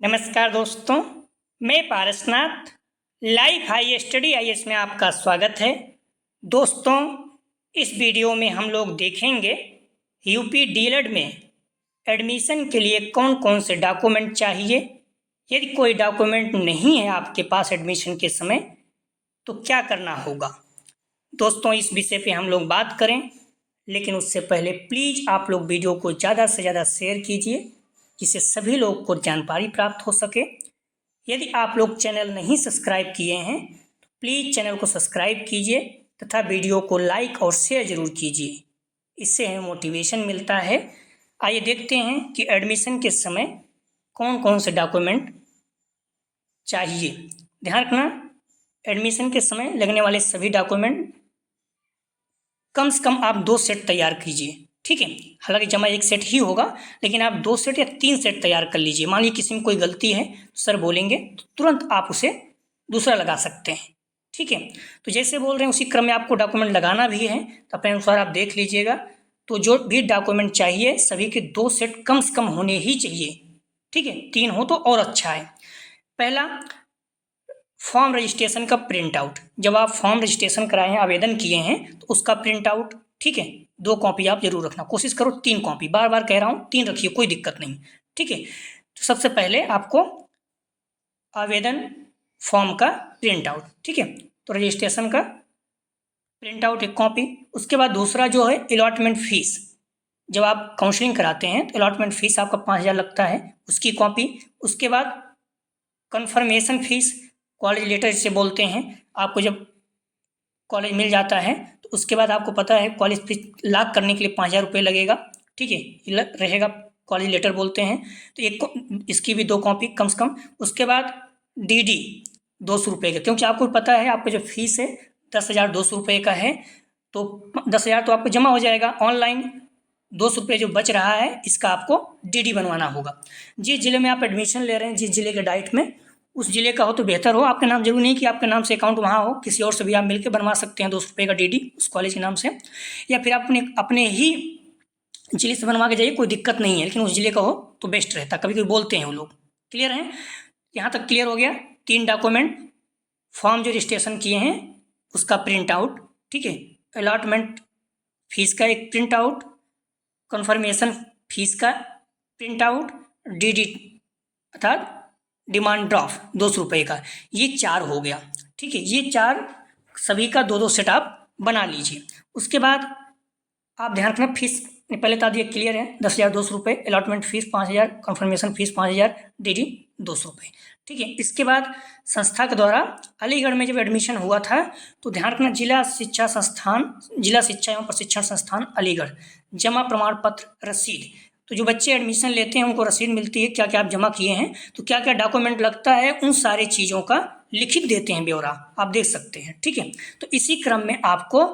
नमस्कार दोस्तों, मैं Parasnath life high study IAS में आपका स्वागत है। दोस्तों, इस वीडियो में हम लोग देखेंगे यूपी डीएलएड में एडमिशन के लिए कौन कौन से डॉक्यूमेंट चाहिए। यदि कोई डॉक्यूमेंट नहीं है आपके पास एडमिशन के समय तो क्या करना होगा। दोस्तों, इस विषय पे हम लोग बात करें, लेकिन उससे पहले प्लीज़ आप लोग वीडियो को ज़्यादा से ज़्यादा शेयर कीजिए जिससे सभी लोग को जानकारी प्राप्त हो सके। यदि आप लोग चैनल नहीं सब्सक्राइब किए हैं तो प्लीज़ चैनल को सब्सक्राइब कीजिए तथा वीडियो को लाइक और शेयर ज़रूर कीजिए, इससे हमें मोटिवेशन मिलता है। आइए देखते हैं कि एडमिशन के समय कौन कौन से डॉक्यूमेंट चाहिए। ध्यान रखना, एडमिशन के समय लगने वाले सभी डॉक्यूमेंट कम से कम आप 2 सेट तैयार कीजिए, ठीक है। हालांकि जमा 1 सेट ही होगा, लेकिन आप 2 सेट या 3 सेट तैयार कर लीजिए। मान लीजिए किसी में कोई गलती है तो सर बोलेंगे तो तुरंत आप उसे दूसरा लगा सकते हैं, ठीक है। तो जैसे बोल रहे हैं उसी क्रम में आपको डॉक्यूमेंट लगाना भी है, तो अपने अनुसार आप देख लीजिएगा। तो जो भी डॉक्यूमेंट चाहिए सभी के 2 सेट कम से कम होने ही चाहिए, ठीक है। 3 हो तो और अच्छा है। पहला, फॉर्म रजिस्ट्रेशन का प्रिंट आउट। जब आप फॉर्म रजिस्ट्रेशन कराए हैं, आवेदन किए हैं, तो उसका प्रिंट आउट, ठीक है। 2 कॉपी आप जरूर रखना, कोशिश करो 3 कॉपी, बार बार कह रहा हूँ 3 रखिए, कोई दिक्कत नहीं, ठीक है। तो सबसे पहले आपको आवेदन फॉर्म का प्रिंट आउट, ठीक है। तो रजिस्ट्रेशन का प्रिंट आउट 1 कॉपी। उसके बाद दूसरा जो है अलॉटमेंट फीस। जब आप काउंसलिंग कराते हैं तो अलॉटमेंट फीस आपका 5,000 लगता है, उसकी कॉपी। उसके बाद कन्फर्मेशन फीस, कॉलेज लेटर जिसे बोलते हैं। आपको जब कॉलेज मिल जाता है तो उसके बाद आपको पता है कॉलेज फीस लॉक करने के लिए 5,000 रुपये लगेगा, ठीक है, रहेगा, कॉलेज लेटर बोलते हैं। तो इसकी भी 2 कॉपी कम से कम। उसके बाद डीडी 200 रुपये का, क्योंकि आपको पता है आपका जो फीस है 10,200 रुपये का है, तो 10,000 तो आपको जमा हो जाएगा ऑनलाइन। 200 रुपये जो बच रहा है इसका आपको डीडी बनवाना होगा। जिस जिले में आप एडमिशन ले रहे हैं, जिस जिले के डाइट में, उस जिले का हो तो बेहतर हो। आपके नाम जरूरी नहीं कि आपके नाम से अकाउंट वहाँ हो, किसी और से भी आप मिलकर बनवा सकते हैं 200 रुपये का डीडी उस कॉलेज के नाम से, या फिर आप अपने ही जिले से बनवा के जाइए, कोई दिक्कत नहीं है, लेकिन उस जिले का हो तो बेस्ट रहता। कभी कभी बोलते हैं वो लोग। क्लियर है? यहाँ तक क्लियर हो गया। 3 डॉक्यूमेंट, फॉर्म जो रजिस्ट्रेशन किए हैं उसका प्रिंट आउट, ठीक है, अलॉटमेंट फीस का एक प्रिंट आउट, कन्फर्मेशन फीस का प्रिंट आउट, डीडी अर्थात डिमांड ड्राफ्ट 200 रुपये का। ये 4 हो गया, ठीक है। ये 4 सभी का 2-2 सेट आप बना लीजिए। उसके बाद आप ध्यान रखना, फीस पहले बता दिए, क्लियर है। 10,200 रुपये, allotment fee 5,000, confirmation fee 5,000, DD 200 रुपये, ठीक है। इसके बाद संस्था के द्वारा अलीगढ़ में जब एडमिशन हुआ था तो ध्यान रखना, जिला शिक्षा एवं प्रशिक्षण संस्थान अलीगढ़, जमा प्रमाण पत्र रसीद। तो जो बच्चे एडमिशन लेते हैं उनको रसीद मिलती है, क्या क्या आप जमा किए हैं, तो क्या क्या डॉक्यूमेंट लगता है, उन सारी चीज़ों का लिखित देते हैं ब्यौरा, आप देख सकते हैं, ठीक है। तो इसी क्रम में आपको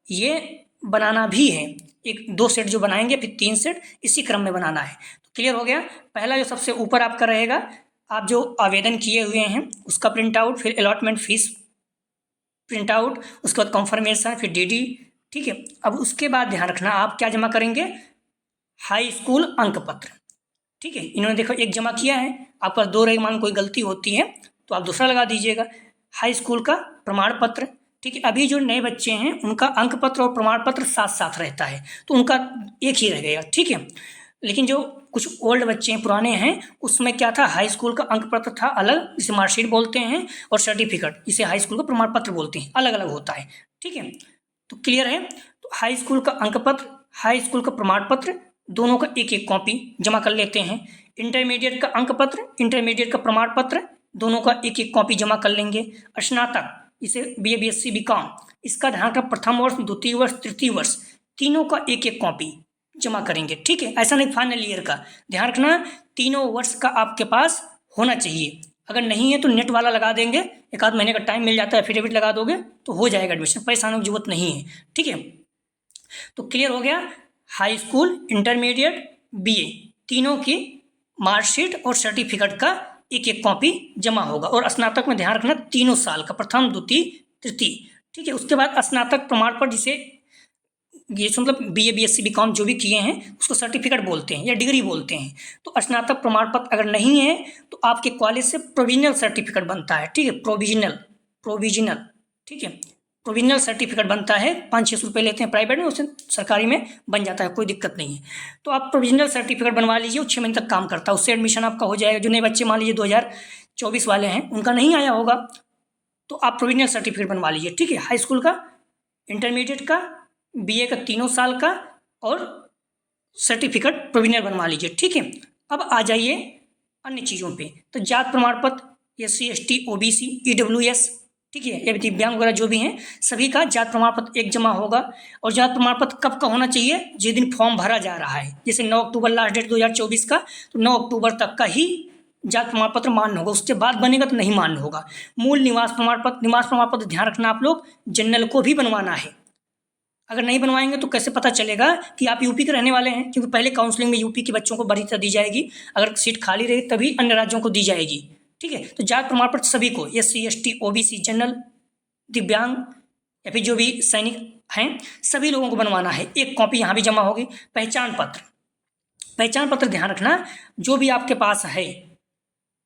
ये बनाना भी है। 1-2 सेट जो बनाएंगे, फिर 3 सेट, इसी क्रम में बनाना है। तो क्लियर हो गया। पहला जो सबसे ऊपर आपका रहेगा, आप जो आवेदन किए हुए हैं उसका प्रिंट आउट, फिर अलॉटमेंट फीस प्रिंट आउट, उसके बाद कन्फर्मेशन, फिर डीडी, ठीक है। अब उसके बाद ध्यान रखना, आप क्या जमा करेंगे, हाई स्कूल अंक पत्र, ठीक है। इन्होंने देखो 1 जमा किया है, आपका 2 रहे, मान कोई गलती होती है तो आप दूसरा लगा दीजिएगा। हाई स्कूल का प्रमाण पत्र, ठीक है। अभी जो नए बच्चे हैं उनका अंक पत्र और प्रमाण पत्र साथ साथ रहता है, तो उनका एक ही रह गया, ठीक है। लेकिन जो कुछ ओल्ड बच्चे हैं, पुराने हैं, उसमें क्या था, हाई स्कूल का अंक पत्र था अलग, जिसे मार्कशीट बोलते हैं, और सर्टिफिकेट जिसे हाई स्कूल का प्रमाण पत्र बोलते हैं, अलग अलग होता है, ठीक है। तो क्लियर है। तो हाई स्कूल का अंक पत्र, हाई स्कूल का प्रमाण पत्र, दोनों का 1-1 कॉपी जमा कर लेते हैं। इंटरमीडिएट का अंक पत्र, इंटरमीडिएट का प्रमाण पत्र, दोनों का 1-1 कॉपी जमा कर लेंगे। स्नातक, इसे BA BSc BCom, इसका ध्यान रखना, प्रथम वर्ष, द्वितीय वर्ष, तृतीय वर्ष, तीनों का 1-1 कॉपी जमा करेंगे, ठीक है। ऐसा नहीं फाइनल ईयर का, ध्यान रखना तीनों वर्ष का आपके पास होना चाहिए। अगर नहीं है तो नेट वाला लगा देंगे, 1 आध महीने का टाइम मिल जाता है, एफिडेविट लगा दोगे तो हो जाएगा एडमिशन, परेशान होने की जरूरत नहीं है, ठीक है। तो क्लियर हो गया। हाई स्कूल, इंटरमीडिएट, BA, तीनों की मार्कशीट और सर्टिफिकेट का 1-1 कॉपी जमा होगा। और स्नातक में ध्यान रखना, तीनों साल का, प्रथम, द्वितीय, तृतीय, ठीक है। उसके बाद स्नातक प्रमाण पत्र, जिसे ग्रेजुएशन मतलब BA BSc BCom जो भी किए हैं उसको सर्टिफिकेट बोलते हैं या डिग्री बोलते हैं। तो स्नातक प्रमाण पत्र अगर नहीं है तो आपके कॉलेज से प्रोविजनल सर्टिफिकेट बनता है, ठीक है, प्रोविजनल, ठीक है, प्रोविजनल सर्टिफिकेट बनता है। 500-600 रुपये लेते हैं प्राइवेट में, उससे सरकारी में बन जाता है, कोई दिक्कत नहीं है। तो आप प्रोविजनल सर्टिफिकेट बनवा लीजिए, वो 6 महीने तक काम करता है, उससे एडमिशन आपका हो जाएगा। जो नए बच्चे मान लीजिए 2024 वाले हैं, उनका नहीं आया होगा तो आप प्रोविजनल सर्टिफिकेट बनवा लीजिए, ठीक है। हाई स्कूल का, इंटरमीडिएट का, BA का 3 साल का और सर्टिफिकेट प्रोविजनल बनवा लीजिए, ठीक है। अब आ जाइए अन्य चीज़ों पे। तो जात प्रमाण पत्र SC ST OBC EWS, ठीक है, या दिव्यांग वगैरह जो भी हैं सभी का जात प्रमाण पत्र एक जमा होगा। और जात प्रमाण पत्र कब का होना चाहिए? जिस दिन फॉर्म भरा जा रहा है, जैसे 9 अक्टूबर लास्ट डेट 2024 का, तो 9 अक्टूबर तक का ही जात प्रमाण पत्र मान्य होगा, उसके बाद बनेगा तो नहीं मान्य होगा। मूल निवास प्रमाण पत्र ध्यान रखना आप लोग, जनरल को भी बनवाना है। अगर नहीं बनवाएंगे तो कैसे पता चलेगा कि आप यूपी के रहने वाले हैं, क्योंकि पहले काउंसलिंग में यूपी के बच्चों को वरीयता दी जाएगी, अगर सीट खाली रही तभी अन्य राज्यों को दी जाएगी, ठीक है। तो जात प्रमाण पत्र सभी को, SC ST OBC जनरल, दिव्यांग या फिर जो भी सैनिक हैं सभी लोगों को बनवाना है। एक कॉपी यहाँ भी जमा होगी। पहचान पत्र ध्यान रखना, जो भी आपके पास है,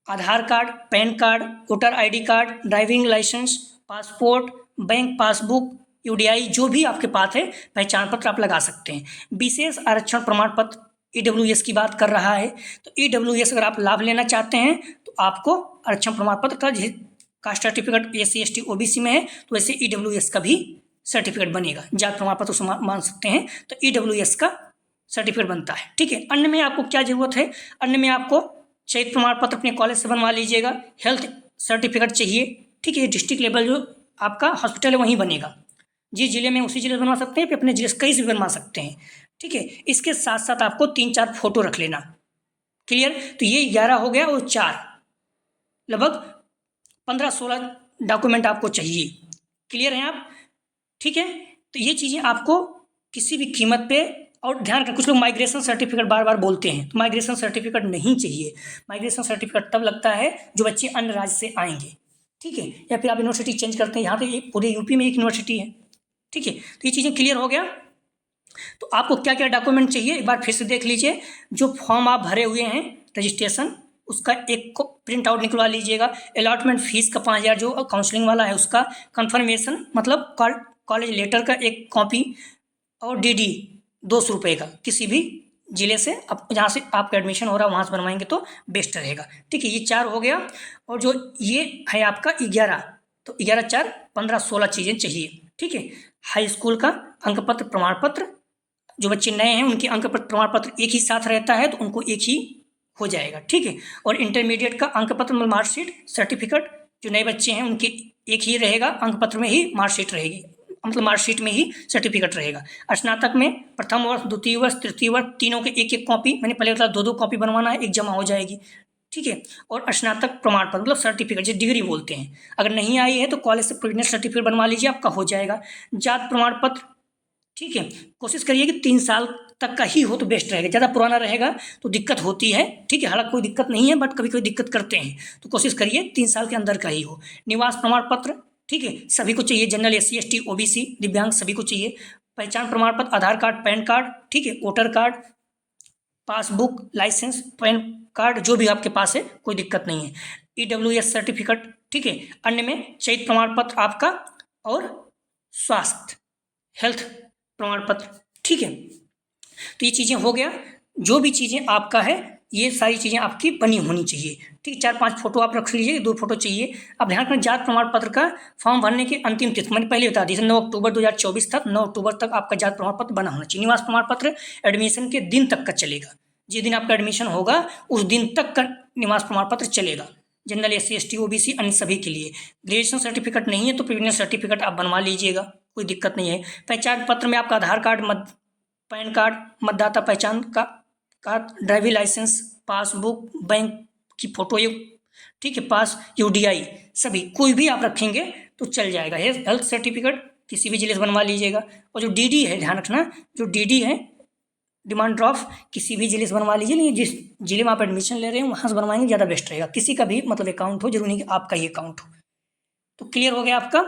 Aadhaar card, PAN card, voter ID card, driving licence, passport, bank passbook, UDI, जो भी आपके पास है पहचान पत्र आप लगा सकते हैं। विशेष आरक्षण प्रमाण पत्र EWS की बात कर रहा है, तो EWS अगर आप लाभ लेना चाहते हैं तो आपको आरक्षण प्रमाण पत्र का caste certificate SC ST OBC में है तो वैसे EWS का भी सर्टिफिकेट बनेगा। जात प्रमाण पत्र उसे मान सकते हैं तो EWS का सर्टिफिकेट बनता है, ठीक है। अन्य में आपको क्या जरूरत है? अन्य में आपको चयनित प्रमाण पत्र अपने कॉलेज से बनवा लीजिएगा। हेल्थ सर्टिफिकेट चाहिए, ठीक है। डिस्ट्रिक्ट लेवल जो आपका हॉस्पिटल है वहीं बनेगा, जिस जिले में उसी जिले बनवा सकते हैं, फिर अपने जिले से कहीं से भी बनवा सकते हैं, ठीक है। इसके साथ साथ आपको 3-4 फोटो रख लेना, क्लियर। तो ये 11 हो गया और 4 लगभग 15-16 डॉक्यूमेंट आपको चाहिए, क्लियर हैं आप, ठीक है। तो ये चीज़ें आपको किसी भी कीमत पे, और ध्यान रखें कुछ लोग माइग्रेशन सर्टिफिकेट बार बार बोलते हैं, तो माइग्रेशन सर्टिफिकेट नहीं चाहिए। माइग्रेशन सर्टिफिकेट तब लगता है जो बच्चे अन्य राज्य से आएंगे, ठीक है, या फिर आप यूनिवर्सिटी चेंज करते हैं, यहाँ पे पूरे यूपी में एक यूनिवर्सिटी है, ठीक है। तो ये चीज़ें क्लियर हो गया। तो आपको क्या क्या डॉक्यूमेंट चाहिए एक बार फिर से देख लीजिए। जो फॉर्म आप भरे हुए हैं रजिस्ट्रेशन, उसका एक को प्रिंट आउट निकलवा लीजिएगा। अलॉटमेंट फीस का 5000 जो काउंसलिंग वाला है उसका, कन्फर्मेशन मतलब कॉलेज लेटर का एक कॉपी, और DD 200 रुपये का किसी भी जिले से, अब जहाँ से आपका एडमिशन हो रहा है वहाँ से बनवाएंगे तो बेस्ट रहेगा, ठीक है। ये 4 हो गया। और जो ये है आपका 11, तो 11 4 15-16 चीज़ें चाहिए, ठीक है। हाई स्कूल का अंक पत्र प्रमाण पत्र, जो बच्चे नए हैं उनके अंक पत्र प्रमाण पत्र एक ही साथ रहता है तो उनको एक ही हो जाएगा, ठीक है। और इंटरमीडिएट का अंक पत्र मतलब मार्कशीट सर्टिफिकेट, जो नए बच्चे हैं उनके एक ही रहेगा, अंक पत्र में ही मार्कशीट रहेगी, मतलब मार्कशीट में ही सर्टिफिकेट रहेगा। स्नातक में प्रथम वर्ष, द्वितीय वर्ष, तृतीय वर्ष तीनों के एक एक कॉपी, मैंने पहले बताया 2-2 कॉपी बनवाना है, एक जमा हो जाएगी, ठीक है। और स्नातक प्रमाण पत्र मतलब सर्टिफिकेट जो डिग्री बोलते हैं, अगर नहीं आई है तो कॉलेज से प्रोविजनल सर्टिफिकेट बनवा लीजिए, आपका हो जाएगा। जात प्रमाण पत्र, ठीक है, कोशिश करिए कि 3 साल तक का ही हो तो बेस्ट रहेगा, ज़्यादा पुराना रहेगा तो दिक्कत होती है, ठीक है। हालांकि कोई दिक्कत नहीं है बट कभी कोई दिक्कत करते हैं, तो कोशिश करिए 3 साल के अंदर का ही हो। निवास प्रमाण पत्र, ठीक है, सभी को चाहिए, जनरल SC ST OBC दिव्यांग सभी को चाहिए। पहचान प्रमाण पत्र आधार कार्ड, पैन कार्ड, ठीक है, voter card, passbook, licence, PAN card जो भी आपके पास है कोई दिक्कत नहीं है। EWS सर्टिफिकेट, ठीक है। अन्य में चयनित प्रमाण पत्र आपका, और स्वास्थ्य हेल्थ प्रमाण पत्र, ठीक है। तो ये चीज़ें हो गया, जो भी चीज़ें आपका है ये सारी चीज़ें आपकी बनी होनी चाहिए, ठीक। 4-5 फोटो आप रख लीजिए, 2 फोटो चाहिए। अब ध्यान रखना, जात प्रमाण पत्र का फॉर्म भरने की अंतिम तिथि मैंने पहले बता दी, 9 अक्टूबर 2024 तक, 9 अक्टूबर तक आपका जात प्रमाण पत्र बना होना चाहिए। निवास प्रमाण पत्र एडमिशन के दिन तक का चलेगा, जिस दिन आपका एडमिशन होगा उस दिन तक का निवास प्रमाण पत्र चलेगा, जनरल SC ST OBC अन्य सभी के लिए। ग्रेजुएशन सर्टिफिकेट नहीं है तो प्रोविजनल सर्टिफिकेट आप बनवा लीजिएगा, कोई दिक्कत नहीं है। पहचान पत्र में आपका आधार कार्ड, पैन कार्ड, मतदाता पहचान का ड्राइविंग लाइसेंस, पासबुक, बैंक की फोटो, ये ठीक है, पास, UDI सभी कोई भी आप रखेंगे तो चल जाएगा। हेल्थ सर्टिफिकेट किसी भी जिले से बनवा लीजिएगा। और जो DD है ध्यान रखना, जो DD है डिमांड ड्राफ्ट किसी भी जिले से बनवा लीजिए, नहीं जिस जिले में आप एडमिशन ले रहे हैं वहाँ से बनवाएंगे ज़्यादा बेस्ट रहेगा। किसी का भी मतलब अकाउंट हो, जरूरी नहीं कि आपका ही अकाउंट हो, तो क्लियर हो गया आपका।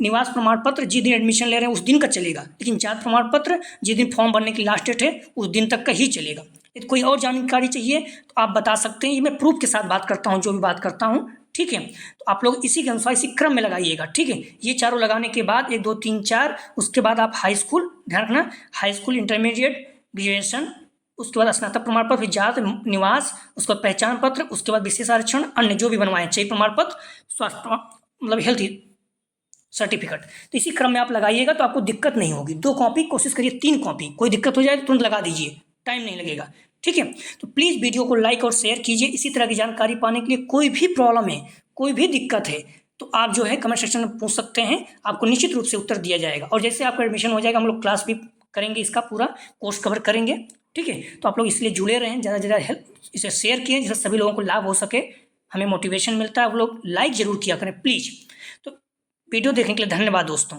निवास प्रमाण पत्र जिस दिन एडमिशन ले रहे हैं उस दिन का चलेगा, लेकिन जाति प्रमाण पत्र जिस दिन फॉर्म भरने की लास्ट डेट है उस दिन तक का ही चलेगा। यदि कोई और जानकारी चाहिए तो आप बता सकते हैं, ये मैं प्रूफ के साथ बात करता हूँ जो भी बात करता हूँ, ठीक है। तो आप लोग इसी के अनुसार इसी क्रम में लगाइएगा, ठीक है। ये चारों लगाने के बाद 1 2 3 4 उसके बाद आप हाई स्कूल, ध्यान रखना, हाई स्कूल, इंटरमीडिएट, ग्रेजुएशन, उसके बाद स्नातक प्रमाण पत्र, फिर जाति निवास, उसके बाद पहचान पत्र, उसके बाद विशेष आरक्षण, अन्य जो भी बनवाए चाहिए प्रमाण पत्र, स्वास्थ्य मतलब हेल्थ सर्टिफिकेट, तो इसी क्रम में आप लगाइएगा तो आपको दिक्कत नहीं होगी। 2 कॉपी, कोशिश करिए 3 कॉपी, कोई दिक्कत हो जाए तो तुरंत लगा दीजिए, टाइम नहीं लगेगा, ठीक है। तो प्लीज़ वीडियो को लाइक और शेयर कीजिए। इसी तरह की जानकारी पाने के लिए कोई भी प्रॉब्लम है, कोई भी दिक्कत है तो आप जो है कमेंट सेक्शन में पूछ सकते हैं, आपको निश्चित रूप से उत्तर दिया जाएगा। और जैसे आपका एडमिशन हो जाएगा हम लोग क्लास भी करेंगे, इसका पूरा कोर्स कवर करेंगे, ठीक है। तो आप लोग इसलिए जुड़े रहें, ज़्यादा से ज़्यादा हेल्प इसे शेयर किए जिससे सभी लोगों को लाभ हो सके, हमें मोटिवेशन मिलता है। आप लोग लाइक ज़रूर किया करें प्लीज़। तो वीडियो देखने के लिए धन्यवाद दोस्तों।